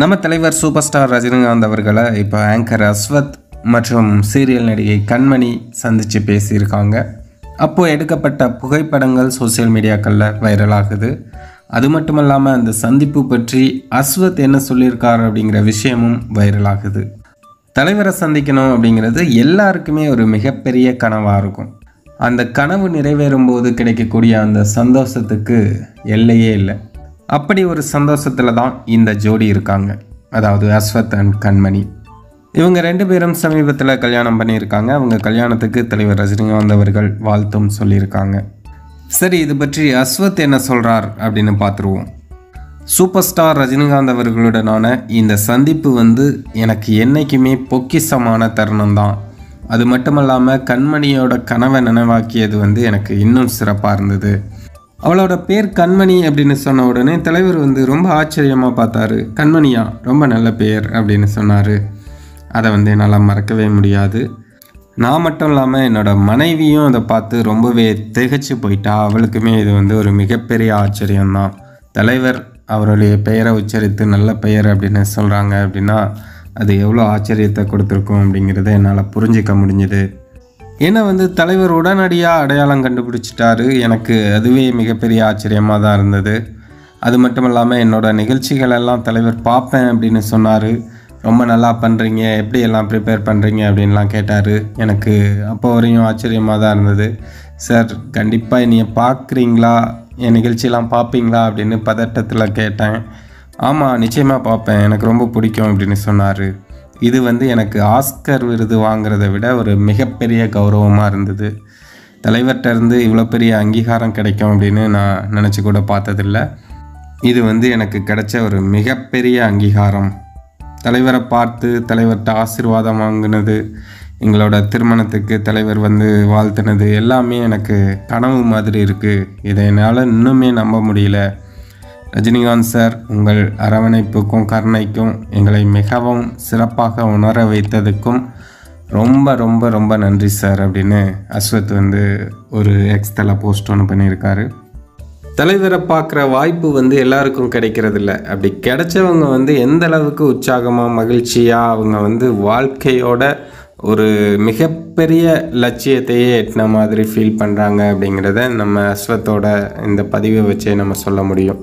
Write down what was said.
நம்ம தலைவர் super star Rajinikanth அவர்களை இப்போ ஆங்கர் அஸ்வத் மற்றும் சீரியல் நடிகை கண்மணி சந்தித்து பேசியிருக்காங்க. அப்போது எடுக்கப்பட்ட புகைப்படங்கள் சோசியல் மீடியாக்களில் வைரல் ஆகுது. அது மட்டும் இல்லாமல் அந்த சந்திப்பு பற்றி அஸ்வத் என்ன சொல்லியிருக்கார் அப்படிங்கிற விஷயமும் வைரல் ஆகுது. தலைவரை சந்திக்கணும் அப்படிங்கிறது எல்லாருக்குமே ஒரு மிகப்பெரிய கனவாக இருக்கும். அந்த கனவு நிறைவேறும் போது கிடைக்கக்கூடிய அந்த சந்தோஷத்துக்கு எல்லையே இல்லை. அப்படி ஒரு சந்தோஷத்தில் தான் இந்த ஜோடி இருக்காங்க, அதாவது அஸ்வத் அண்ட் கண்மணி. இவங்க 2 பேரும் சமீபத்தில் கல்யாணம் பண்ணியிருக்காங்க. அவங்க கல்யாணத்துக்கு தலைவர் ரஜினிகாந்த் அவர்கள் வாழ்த்தும் சொல்லியிருக்காங்க. சரி, இது பற்றி அஸ்வத் என்ன சொல்கிறார் அப்படின்னு பார்த்துருவோம். சூப்பர் ஸ்டார் ரஜினிகாந்த் அவர்களுடனான இந்த சந்திப்பு எனக்கு என்றைக்குமே பொக்கிஷமான தருணம் தான். அது மட்டும் இல்லாமல் கண்மணியோட கனவை நினைவாக்கியது எனக்கு இன்னும் சிறப்பாக இருந்தது. அவளோட பேர் கண்மணி அப்படின்னு சொன்ன உடனே தலைவர் ரொம்ப ஆச்சரியமாக பார்த்தாரு. கண்மணியா, ரொம்ப நல்ல பேர் அப்படின்னு சொன்னார். அதை என்னால் மறக்கவே முடியாது. நான் மட்டும் இல்லாமல் என்னோடய மனைவியும் அதை பார்த்து ரொம்பவே திகைச்சு போயிட்டா. அவளுக்குமே இது ஒரு மிகப்பெரிய ஆச்சரியம்தான். தலைவர் அவருடைய பெயரை உச்சரித்து நல்ல பெயர் அப்படின்னு சொல்கிறாங்க அப்படின்னா அது எவ்வளோ ஆச்சரியத்தை கொடுத்துருக்கும் அப்படிங்கிறத என்னால் புரிஞ்சிக்க முடிஞ்சுது. ஏன்னா தலைவர் உடனடியாக அடையாளம் கண்டுபிடிச்சிட்டாரு. எனக்கு அதுவே மிகப்பெரிய ஆச்சரியமாக தான் இருந்தது. அது மட்டும் இல்லாமல் என்னோடய நிகழ்ச்சிகளெல்லாம் தலைவர் பார்ப்பேன் அப்படின்னு சொன்னார். ரொம்ப நல்லா பண்ணுறீங்க, எப்படி எல்லாம் ப்ரிப்பேர் பண்ணுறீங்க அப்படின்லாம் கேட்டார். எனக்கு அப்போ வரையும் ஆச்சரியமாக தான் இருந்தது. சார், கண்டிப்பாக என்னைய பார்க்குறீங்களா, என் நிகழ்ச்சியெல்லாம் பார்ப்பீங்களா அப்படின்னு பதட்டத்தில் கேட்டேன். ஆமாம், நிச்சயமாக பார்ப்பேன், எனக்கு ரொம்ப பிடிக்கும் அப்படின்னு சொன்னார். இது எனக்கு ஆஸ்கர் விருது வாங்கிறத விட ஒரு மிகப்பெரிய கௌரவமாக இருந்தது. தலைவர்கிட்ட இருந்து இவ்வளோ பெரிய அங்கீகாரம் கிடைக்கும் அப்படின்னு நான் நினச்சி கூட பார்த்ததில்லை. இது எனக்கு கிடைச்ச ஒரு மிகப்பெரிய அங்கீகாரம். தலைவரை பார்த்து தலைவர்கிட்ட ஆசீர்வாதம் வாங்கினது, எங்களோட திருமணத்துக்கு தலைவர் வாழ்த்துனது எல்லாமே எனக்கு கனவு மாதிரி இருக்குது. இதை என்னால் இன்னுமே நம்ப முடியல. ரஜினிகாந்த் சார், உங்கள் அரவணைப்புக்கும் கருணைக்கும் எங்களை மிகவும் சிறப்பாக உணர வைத்ததுக்கும் ரொம்ப ரொம்ப ரொம்ப நன்றி சார் அப்படின்னு அஸ்வத் ஒரு எக்ஸ்தல போஸ்ட் ஒன்று பண்ணியிருக்காரு. தலைவரை பார்க்குற வாய்ப்பு எல்லாருக்கும் கிடைக்கிறதில்ல. அப்படி கிடைச்சவங்க எந்த அளவுக்கு உற்சாகமாக மகிழ்ச்சியாக அவங்க வாழ்க்கையோட ஒரு மிகப்பெரிய லட்சியத்தையே எட்டின மாதிரி ஃபீல் பண்ணுறாங்க அப்படிங்கிறத நம்ம அஸ்வத்தோட இந்த பதிவை வச்சே நம்ம சொல்ல முடியும்.